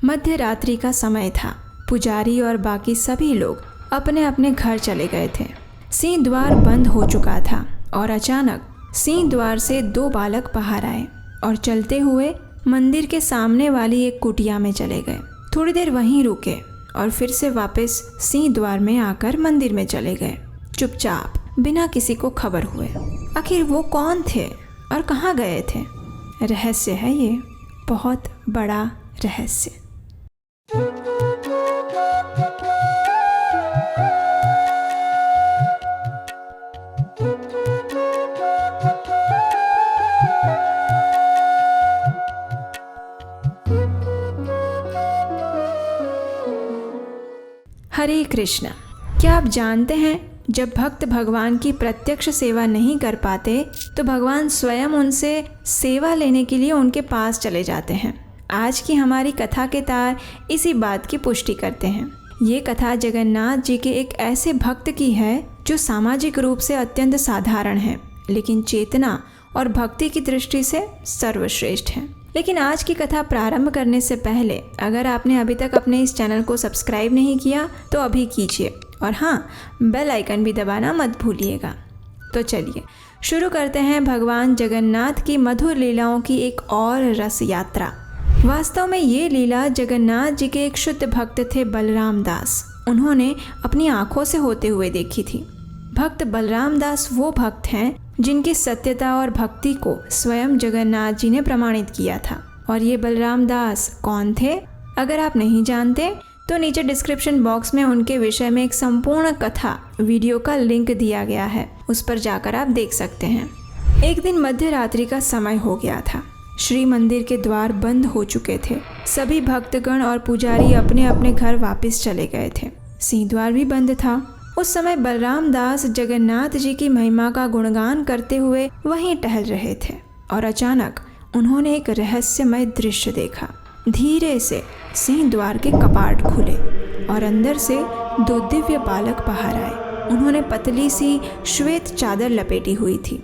मध्य रात्रि का समय था। पुजारी और बाकी सभी लोग अपने अपने घर चले गए थे। सिंह द्वार बंद हो चुका था और अचानक सिंह द्वार से 2 बालक बाहर आए और चलते हुए मंदिर के सामने वाली एक कुटिया में चले गए। थोड़ी देर वहीं रुके और फिर से वापस सिंह द्वार में आकर मंदिर में चले गए, चुपचाप, बिना किसी को खबर हुए। आखिर वो कौन थे और कहाँ गए थे? रहस्य है ये, बहुत बड़ा रहस्य। हरे कृष्ण। क्या आप जानते हैं, जब भक्त भगवान की प्रत्यक्ष सेवा नहीं कर पाते तो भगवान स्वयं उनसे सेवा लेने के लिए उनके पास चले जाते हैं। आज की हमारी कथा के तार इसी बात की पुष्टि करते हैं। ये कथा जगन्नाथ जी के एक ऐसे भक्त की है जो सामाजिक रूप से अत्यंत साधारण है, लेकिन चेतना और भक्ति की दृष्टि से सर्वश्रेष्ठ है। लेकिन आज की कथा प्रारंभ करने से पहले अगर आपने अभी तक अपने इस चैनल को सब्सक्राइब नहीं किया तो अभी कीजिए, और हाँ, बेल आइकन भी दबाना मत भूलिएगा। तो चलिए शुरू करते हैं भगवान जगन्नाथ की मधुर लीलाओं की एक और रस यात्रा। वास्तव में ये लीला जगन्नाथ जी के एक शुद्ध भक्त थे, बलराम दास। उन्होंने अपनी आंखों से होते हुए देखी थी। भक्त बलराम दास वो भक्त हैं जिनकी सत्यता और भक्ति को स्वयं जगन्नाथ जी ने प्रमाणित किया था। और ये बलराम दास कौन थे? अगर आप नहीं जानते तो नीचे डिस्क्रिप्शन बॉक्स में उनके विषय में एक संपूर्ण कथा वीडियो का लिंक दिया गया है, उस पर जाकर आप देख सकते हैं। एक दिन मध्य रात्रि का समय हो गया था। श्री मंदिर के द्वार बंद हो चुके थे। सभी भक्तगण और पुजारी अपने अपने घर वापस चले गए थे। सिंह द्वार भी बंद था। उस समय बलराम दास जगन्नाथ जी की महिमा का गुणगान करते हुए वहीं टहल रहे थे और अचानक उन्होंने एक रहस्यमय दृश्य देखा। धीरे से सिंह द्वार के कपाट खुले और अंदर से 2 दिव्य बालक बाहर आए। उन्होंने पतली सी श्वेत चादर लपेटी हुई थी।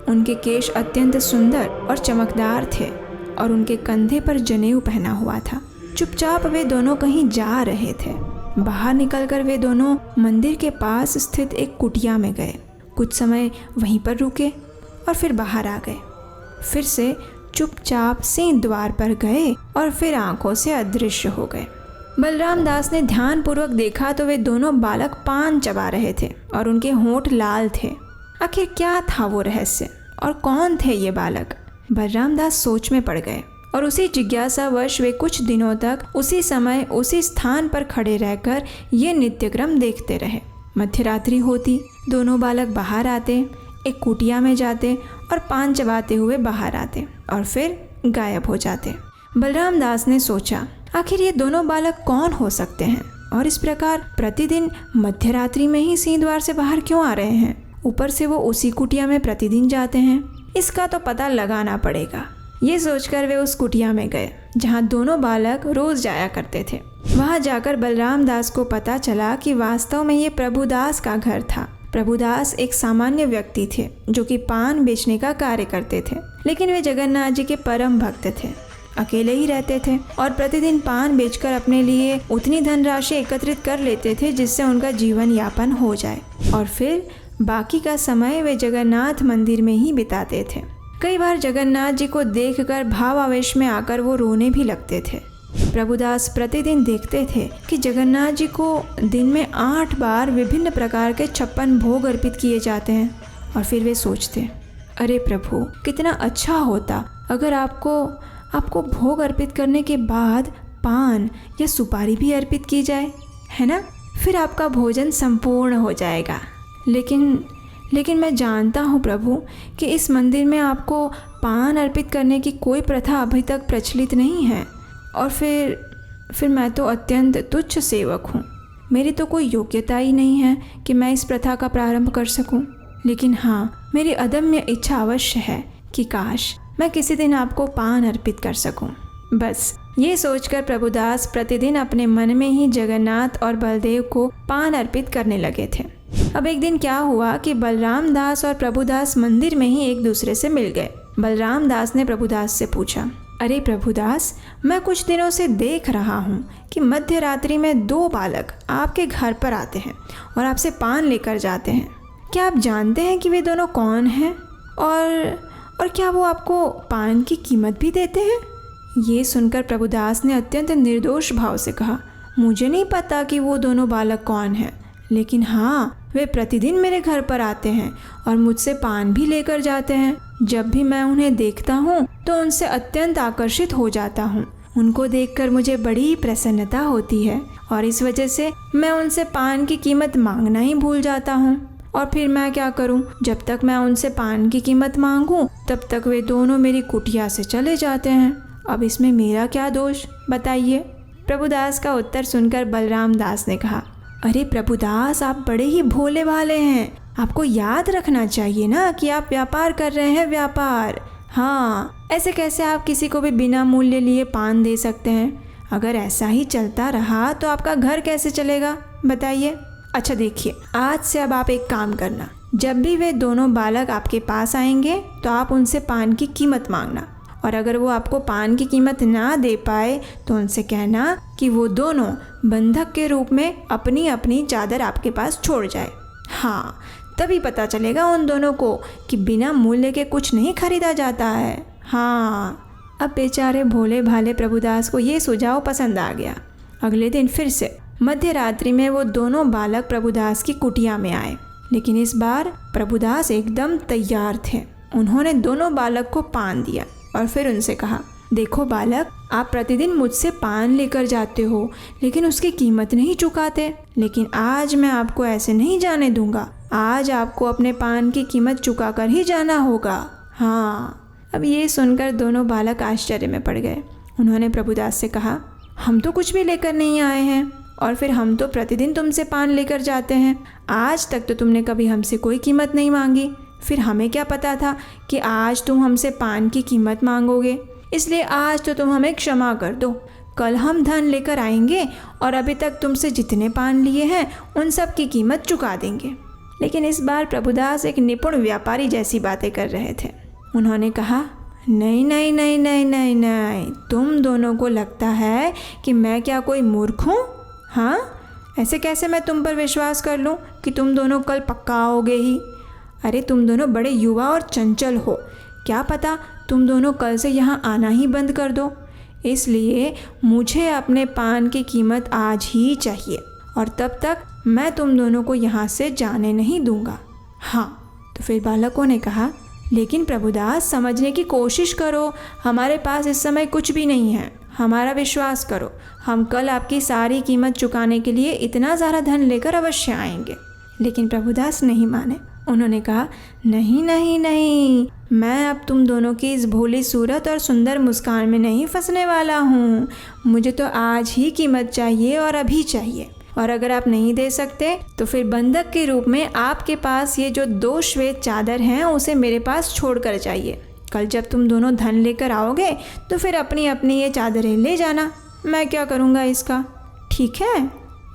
उनके केश अत्यंत सुंदर और चमकदार थे और उनके कंधे पर जनेऊ पहना हुआ था। चुपचाप वे दोनों कहीं जा रहे थे। बाहर निकलकर वे दोनों मंदिर के पास स्थित एक कुटिया में गए। कुछ समय वहीं पर रुके और फिर बाहर आ गए। फिर से चुपचाप सिंह द्वार पर गए और फिर आंखों से अदृश्य हो गए। बलराम दास ने ध्यानपूर्वक देखा तो वे दोनों बालक पान चबा रहे थे और उनके होंठ लाल थे। आखिर क्या था वो रहस्य और कौन थे ये बालक? बलराम दास सोच में पड़ गए और उसी जिज्ञासावश वे कुछ दिनों तक उसी समय उसी स्थान पर खड़े रहकर ये नित्यक्रम देखते रहे। मध्यरात्रि होती, दोनों बालक बाहर आते, एक कुटिया में जाते और पान चबाते हुए बाहर आते और फिर गायब हो जाते। बलराम दास ने सोचा, आखिर ये दोनों बालक कौन हो सकते हैं और इस प्रकार प्रतिदिन मध्यरात्रि में ही सिंह द्वार से बाहर क्यों आ रहे हैं? ऊपर से वो उसी कुटिया में प्रतिदिन जाते हैं। इसका तो पता लगाना पड़ेगा। ये सोचकर वे उस कुटिया में गए जहाँ दोनों बालक रोज जाया करते थे। वहाँ जाकर बलराम दास को पता चला कि वास्तव में ये प्रभुदास का घर था। प्रभुदास एक सामान्य व्यक्ति थे जो कि पान बेचने का कार्य करते थे, लेकिन वे जगन्नाथ जी के परम भक्त थे। अकेले ही रहते थे और प्रतिदिन पान बेचकर अपने लिए उतनी धनराशि एकत्रित कर लेते थे जिससे उनका जीवन यापन हो जाए और फिर बाकी का समय वे जगन्नाथ मंदिर में ही बिताते थे। कई बार जगन्नाथ जी को देखकर भावावेश में आकर वो रोने भी लगते थे। प्रभुदास प्रतिदिन देखते थे कि जगन्नाथ जी को दिन में 8 बार विभिन्न प्रकार के 56 भोग अर्पित किए जाते हैं और फिर वे सोचते, अरे प्रभु, कितना अच्छा होता अगर आपको भोग अर्पित करने के बाद पान या सुपारी भी अर्पित की जाए, है ना? फिर आपका भोजन संपूर्ण हो जाएगा। लेकिन मैं जानता हूँ प्रभु कि इस मंदिर में आपको पान अर्पित करने की कोई प्रथा अभी तक प्रचलित नहीं है और फिर मैं तो अत्यंत तुच्छ सेवक हूँ। मेरी तो कोई योग्यता ही नहीं है कि मैं इस प्रथा का प्रारंभ कर सकूँ। लेकिन हाँ, मेरी अदम्य इच्छा अवश्य है कि काश मैं किसी दिन आपको पान अर्पित कर सकूँ। बस ये सोचकर प्रभुदास प्रतिदिन अपने मन में ही जगन्नाथ और बलदेव को पान अर्पित करने लगे थे। अब एक दिन क्या हुआ कि बलराम दास और प्रभुदास मंदिर में ही एक दूसरे से मिल गए। बलराम दास ने प्रभुदास से पूछा, अरे प्रभुदास, मैं कुछ दिनों से देख रहा हूँ कि मध्य रात्रि में 2 बालक आपके घर पर आते हैं और आपसे पान लेकर जाते हैं। क्या आप जानते हैं कि वे दोनों कौन हैं? और क्या वो आपको पान की कीमत भी देते हैं? ये सुनकर प्रभुदास ने अत्यंत निर्दोष भाव से कहा, मुझे नहीं पता कि वो दोनों बालक कौन हैं, लेकिन हाँ, वे प्रतिदिन मेरे घर पर आते हैं और मुझसे पान भी लेकर जाते हैं। जब भी मैं उन्हें देखता हूँ तो उनसे अत्यंत आकर्षित हो जाता हूँ। उनको देखकर मुझे बड़ी प्रसन्नता होती है और इस वजह से मैं उनसे पान की कीमत मांगना ही भूल जाता हूँ। और फिर मैं क्या करूँ? जब तक मैं उनसे पान की कीमत मांगूँ तब तक वे दोनों मेरी कुटिया से चले जाते हैं। अब इसमें मेरा क्या दोष, बताइए? प्रभुदास का उत्तर सुनकर बलराम दास ने कहा, अरे प्रभुदास, आप बड़े ही भोले भाले हैं। आपको याद रखना चाहिए ना कि आप व्यापार कर रहे हैं, व्यापार। हाँ, ऐसे कैसे आप किसी को भी बिना मूल्य लिए पान दे सकते हैं? अगर ऐसा ही चलता रहा तो आपका घर कैसे चलेगा, बताइए? अच्छा देखिए, आज से अब आप एक काम करना, जब भी वे दोनों बालक आपके पास आएंगे तो आप उनसे पान की कीमत मांगना, और अगर वो आपको पान की कीमत ना दे पाए तो उनसे कहना कि वो दोनों बंधक के रूप में अपनी अपनी चादर आपके पास छोड़ जाए। हाँ, तभी पता चलेगा उन दोनों को कि बिना मूल्य के कुछ नहीं खरीदा जाता है। हाँ। अब बेचारे भोले भाले प्रभुदास को ये सुझाव पसंद आ गया। अगले दिन फिर से मध्य रात्रि में वो दोनों बालक प्रभुदास की कुटिया में आए, लेकिन इस बार प्रभुदास एकदम तैयार थे। उन्होंने दोनों बालक को पान दिया और फिर उनसे कहा, देखो बालक, आप प्रतिदिन मुझसे पान लेकर जाते हो लेकिन उसकी कीमत नहीं चुकाते, लेकिन आज मैं आपको ऐसे नहीं जाने दूंगा। आज आपको अपने पान की कीमत चुका कर ही जाना होगा। हाँ। अब ये सुनकर दोनों बालक आश्चर्य में पड़ गए। उन्होंने प्रभुदास से कहा, हम तो कुछ भी लेकर नहीं आए हैं और फिर हम तो प्रतिदिन तुमसे पान लेकर जाते हैं। आज तक तो तुमने कभी हमसे कोई कीमत नहीं मांगी, फिर हमें क्या पता था कि आज तुम हमसे पान की कीमत मांगोगे, इसलिए आज तो तुम हमें क्षमा कर दो। कल हम धन लेकर आएंगे और अभी तक तुमसे जितने पान लिए हैं उन सब की कीमत चुका देंगे। लेकिन इस बार प्रभुदास एक निपुण व्यापारी जैसी बातें कर रहे थे। उन्होंने कहा, नहीं नहीं नहीं नहीं नहीं नहीं, तुम दोनों को लगता है कि मैं क्या कोई मूर्ख हूँ? हाँ, ऐसे कैसे मैं तुम पर विश्वास कर लूँ कि तुम दोनों कल पक्का आओगे ही? अरे तुम दोनों बड़े युवा और चंचल हो, क्या पता तुम दोनों कल से यहाँ आना ही बंद कर दो। इसलिए मुझे अपने पान की कीमत आज ही चाहिए और तब तक मैं तुम दोनों को यहाँ से जाने नहीं दूंगा। हाँ। तो फिर बालकों ने कहा, लेकिन प्रभुदास, समझने की कोशिश करो, हमारे पास इस समय कुछ भी नहीं है, हमारा विश्वास करो। हम कल आपकी सारी कीमत चुकाने के लिए इतना सारा धन लेकर अवश्य आएंगे। लेकिन प्रभुदास नहीं माने। उन्होंने कहा, नहीं नहीं नहीं, मैं अब तुम दोनों की इस भोली सूरत और सुंदर मुस्कान में नहीं फंसने वाला हूँ। मुझे तो आज ही कीमत चाहिए और अभी चाहिए, और अगर आप नहीं दे सकते तो फिर बंधक के रूप में आपके पास ये जो 2 श्वेत चादर हैं उसे मेरे पास छोड़ कर जाइए। कल जब तुम दोनों धन लेकर आओगे तो फिर अपनी अपनी ये चादरें ले जाना, मैं क्या करूँगा इसका। ठीक है।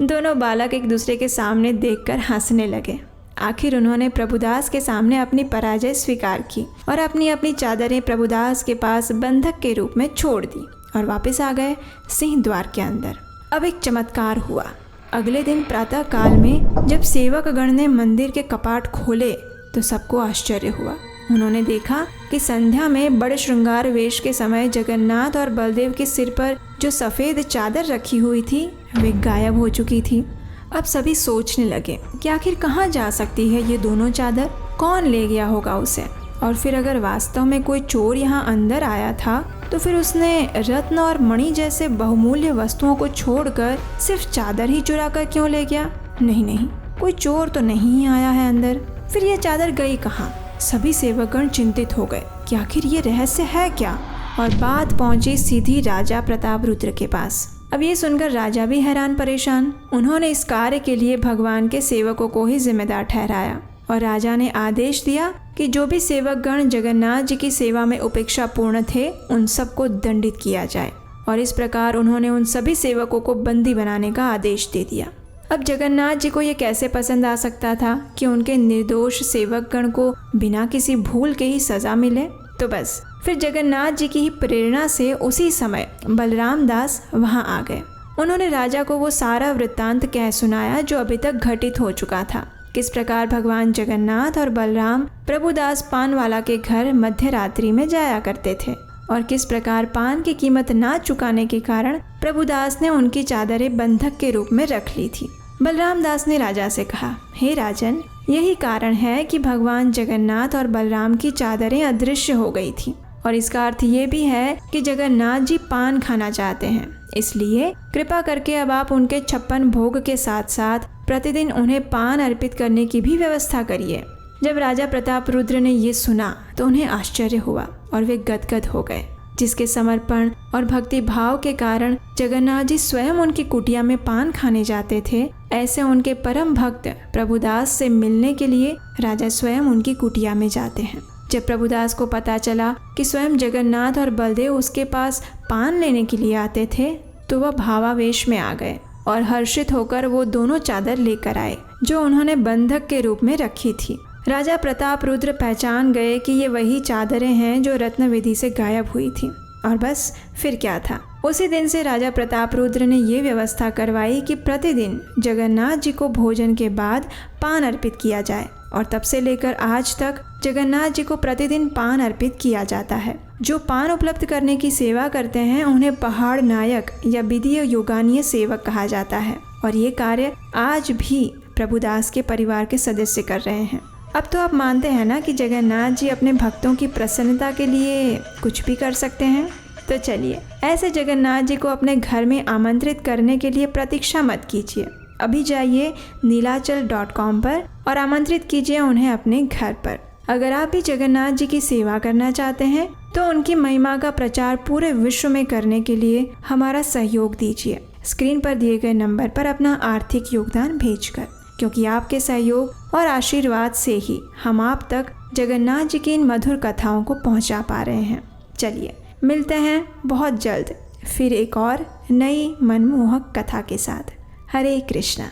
दोनों बालक एक दूसरे के सामने देखकर हंसने लगे। आखिर उन्होंने प्रभुदास के सामने अपनी पराजय स्वीकार की और अपनी अपनी चादरें प्रभुदास के पास बंधक के रूप में छोड़ दी और वापस आ गए सिंह द्वार के अंदर। अब एक चमत्कार हुआ। अगले दिन प्रातः काल में जब सेवक गण ने मंदिर के कपाट खोले तो सबको आश्चर्य हुआ। उन्होंने देखा कि संध्या में बड़े श्रृंगार वेश के समय जगन्नाथ और बलदेव के सिर पर जो सफ़ेद चादर रखी हुई थी वे गायब हो चुकी थी। अब सभी सोचने लगे कि आखिर कहाँ जा सकती है ये दोनों चादर, कौन ले गया होगा उसे। और फिर अगर वास्तव में कोई चोर यहाँ अंदर आया था तो फिर उसने रत्न और मणि जैसे बहुमूल्य वस्तुओं को छोड़कर सिर्फ चादर ही चुरा कर क्यों ले गया? नहीं नहीं, कोई चोर तो नहीं आया है अंदर। फिर ये चादर गई कहाँ? सभी सेवकगण चिंतित हो गए कि आखिर ये रहस्य है क्या। और बात पहुंची सीधी राजा प्रतापरुद्र के पास। अब ये सुनकर राजा भी हैरान परेशान। उन्होंने इस कार्य के लिए भगवान के सेवकों को ही जिम्मेदार ठहराया और राजा ने आदेश दिया कि जो भी सेवक गण जगन्नाथ जी की सेवा में उपेक्षा पूर्ण थे उन सबको दंडित किया जाए। और इस प्रकार उन्होंने उन सभी सेवकों को बंदी बनाने का आदेश दे दिया। अब जगन्नाथ जी को ये कैसे पसंद आ सकता था कि उनके निर्दोष सेवक गण को बिना किसी भूल के ही सज़ा मिले। तो बस फिर जगन्नाथ जी की ही प्रेरणा से उसी समय बलराम दास वहाँ आ गए। उन्होंने राजा को वो सारा वृत्तांत कह सुनाया जो अभी तक घटित हो चुका था। किस प्रकार भगवान जगन्नाथ और बलराम प्रभुदास पानवाला के घर मध्य रात्रि में जाया करते थे और किस प्रकार पान की कीमत ना चुकाने के कारण प्रभुदास ने उनकी चादरें बंधक के रूप में रख ली थी। बलराम दास ने राजा से कहा, हे राजन, यही कारण है कि भगवान जगन्नाथ और बलराम की चादरें अदृश्य हो गई थी और इसका अर्थ ये भी है कि जगन्नाथ जी पान खाना चाहते हैं। इसलिए कृपा करके अब आप उनके 56 भोग के साथ साथ प्रतिदिन उन्हें पान अर्पित करने की भी व्यवस्था करिए। जब राजा प्रताप रुद्र ने ये सुना तो उन्हें आश्चर्य हुआ और वे गदगद हो गए। जिसके समर्पण और भक्ति भाव के कारण जगन्नाथ जी स्वयं उनकी कुटिया में पान खाने जाते थे, ऐसे उनके परम भक्त प्रभुदास से मिलने के लिए राजा स्वयं उनकी कुटिया में जाते हैं। जब प्रभुदास को पता चला कि स्वयं जगन्नाथ और बलदेव उसके पास पान लेने के लिए आते थे तो वह भावावेश में आ गए और हर्षित होकर वो दोनों चादर लेकर आए जो उन्होंने बंधक के रूप में रखी थी। राजा प्रताप रुद्र पहचान गए कि ये वही चादरें हैं जो रत्न विधि से गायब हुई थी। और बस फिर क्या था, उसी दिन से राजा प्रताप रुद्र ने ये व्यवस्था करवाई कि प्रतिदिन जगन्नाथ जी को भोजन के बाद पान अर्पित किया जाए और तब से लेकर आज तक जगन्नाथ जी को प्रतिदिन पान अर्पित किया जाता है। जो पान उपलब्ध करने की सेवा करते हैं उन्हें पहाड़ नायक या विधीय योगानीय सेवक कहा जाता है और ये कार्य आज भी प्रभुदास के परिवार के सदस्य कर रहे हैं। अब तो आप मानते हैं ना कि जगन्नाथ जी अपने भक्तों की प्रसन्नता के लिए कुछ भी कर सकते हैं। तो चलिए, ऐसे जगन्नाथ जी को अपने घर में आमंत्रित करने के लिए प्रतीक्षा मत कीजिए। अभी जाइए नीलाचल.com पर और आमंत्रित कीजिए उन्हें अपने घर पर। अगर आप भी जगन्नाथ जी की सेवा करना चाहते हैं तो उनकी महिमा का प्रचार पूरे विश्व में करने के लिए हमारा सहयोग दीजिए। स्क्रीन पर दिए गए नंबर पर अपना आर्थिक योगदान भेजकर, क्योंकि आपके सहयोग और आशीर्वाद से ही हम आप तक जगन्नाथ जी की इन मधुर कथाओं को पहुंचा पा रहे हैं। चलिए मिलते हैं बहुत जल्द फिर एक और नई मनमोहक कथा के साथ। हरे कृष्णा।